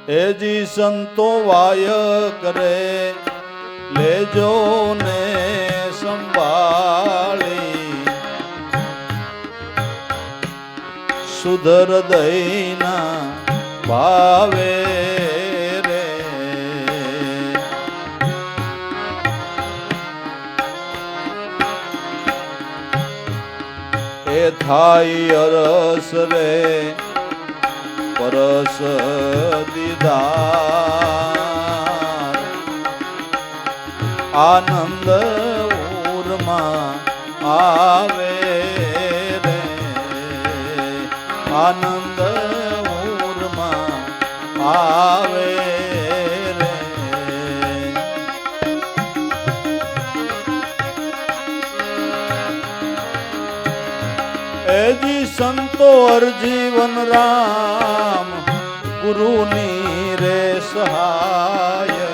એજી સંતો વાય કરે લેજો ને સંભાળી સુધર દઈના ભાવે રે એ થાય અરસ રે પરસ દીદાર આનંદ ઉરમાં આવે રે આનંદ ઉરમાં આવે રે એજી સંતો અરજીવન રામ ગુરુની રે સહાય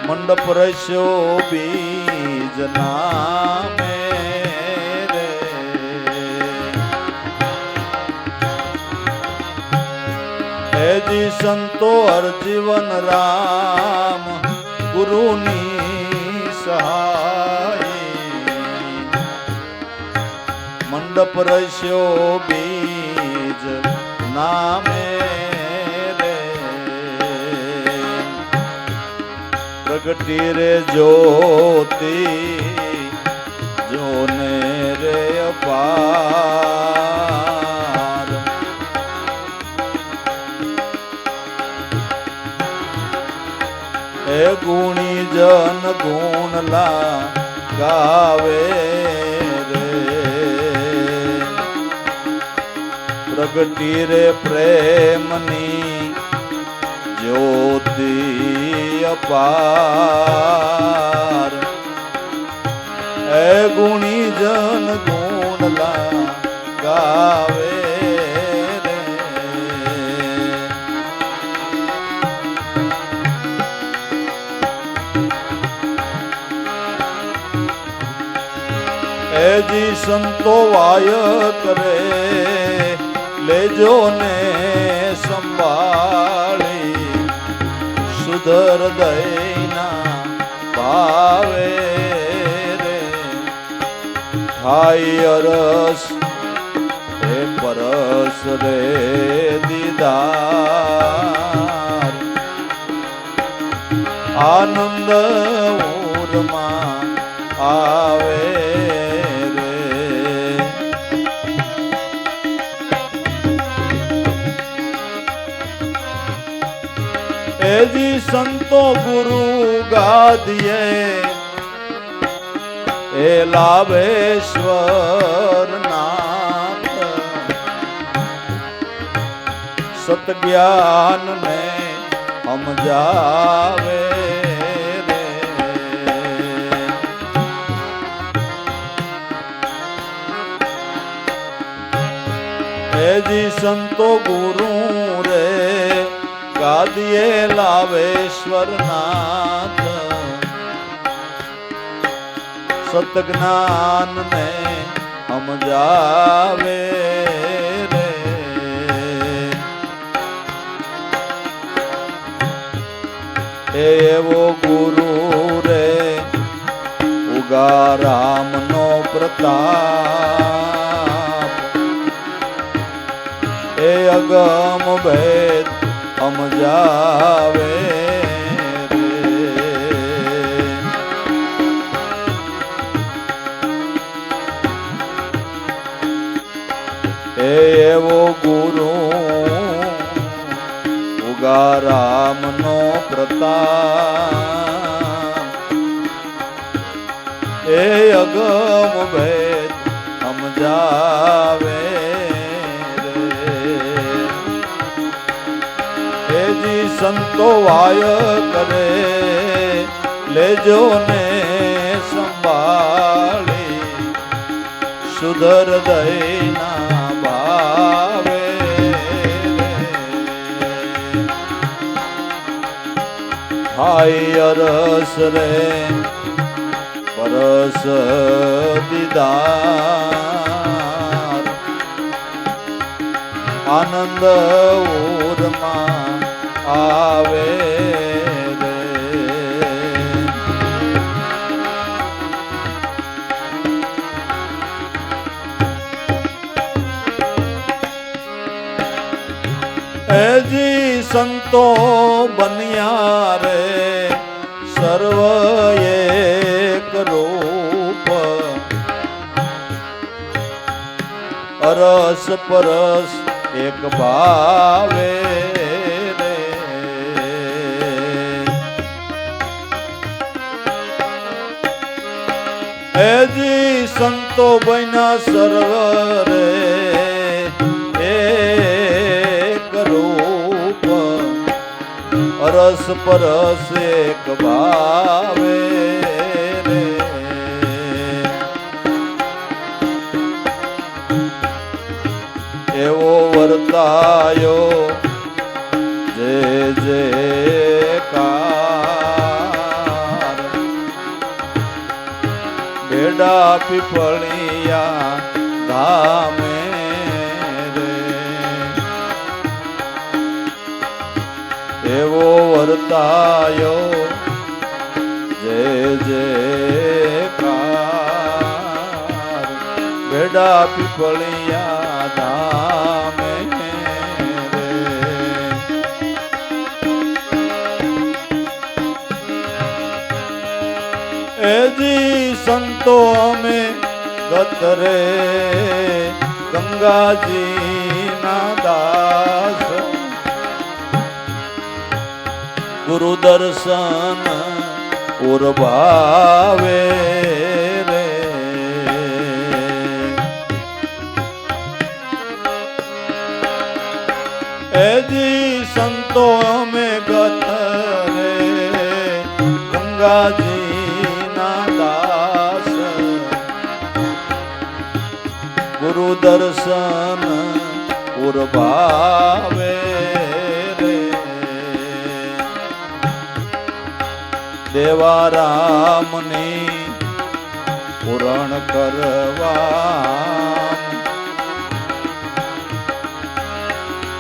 મંડપ રસ્યો બીજ નામે રે એજી સંતો અરજીવન રામ ગુરુની સહાય મંડપ રસ્યો બીજ નામે રે પ્રગટી રે જ્યોતિ જોને રે અપાર એ ગુણી જન ગુણલા ગાવે પ્રગટી રે પ્રેમની જ્યોતિ અપાર એ ગુણી જન ગુણલા ગાવે રે એજી સંતો વાય કરે લેજો ને સંભાળી સુધર દઈના ભાવે રે થાય અરસ હે પરસ રે દીદાર આનંદ ઉરમાં આવે એજી સંતો ગુરુ ગાદીએ એ લાભેશ્વર નાથ સતજ્ઞાન ને સમજાવે રે એજી સંતો ગુરુ રે ગાદીએ લાવેશ્વર નાથ સતજ્ઞાન ને સમજાવે રે એવો ગુરુ રે ઉગા રામનો પ્રતાપ એ અગમ ભેદ સમજાવે રે એવો ગુરુ ઉગા રામનો પ્રતાપ એ અગમ ભેદ સમજાવે સંતો વાય કરે લેજો ને સંભાળી સુધર દઈના ભાવે થાય અરસ રે પરસ દીદાર આનંદ ઉરમાં આવે રે. એજી સંતો બન્યા રે સર્વ એક રૂપ, અરસ પરસ એક ભાવે રે. એજી સંતો બન્યા સર્વ રે એક રૂપ, અરસ પરસ એક ભાવે રે. એવો વર્તાયો જે કાર, બેડા પીપળિયા ધામે રે. એવો વર્તાયો જે કાર, બેડા પીપળિયા ધામે રે. એજી સંતો અમે ગત રે ગંગાજી ના દાસ, ગુરુ દર્શન ઉર્ભાવે રે. એજી સંતો અમે ગત રે ગંગાજી ના દાસ, ગુરુ દર્શન ઉર્ભાવે રે. દેવા રામની પૂરણ કરવા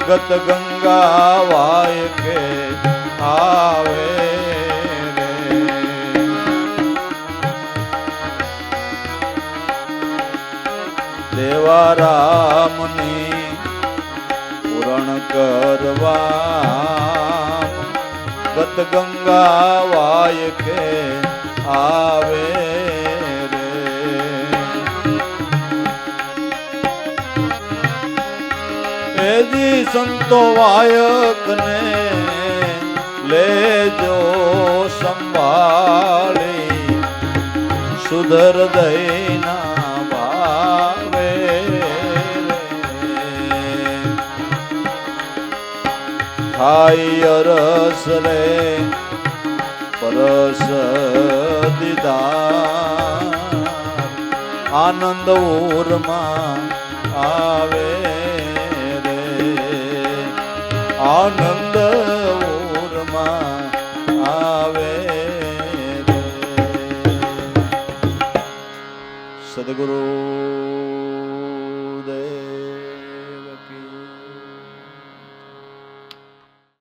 ગત ગંગા વાય કે આવે રે. દેવા રામની પૂરણ કરવા ગત ગંગા વાય કે આવે રે. એજી સંતો વાયક ને લેજો સંભાળી, સુધર દયના ભાવે રે. ખાઈ અરસ રે પરસ દીદાર, આનંદ ઉરમાં આવે રે. આનંદ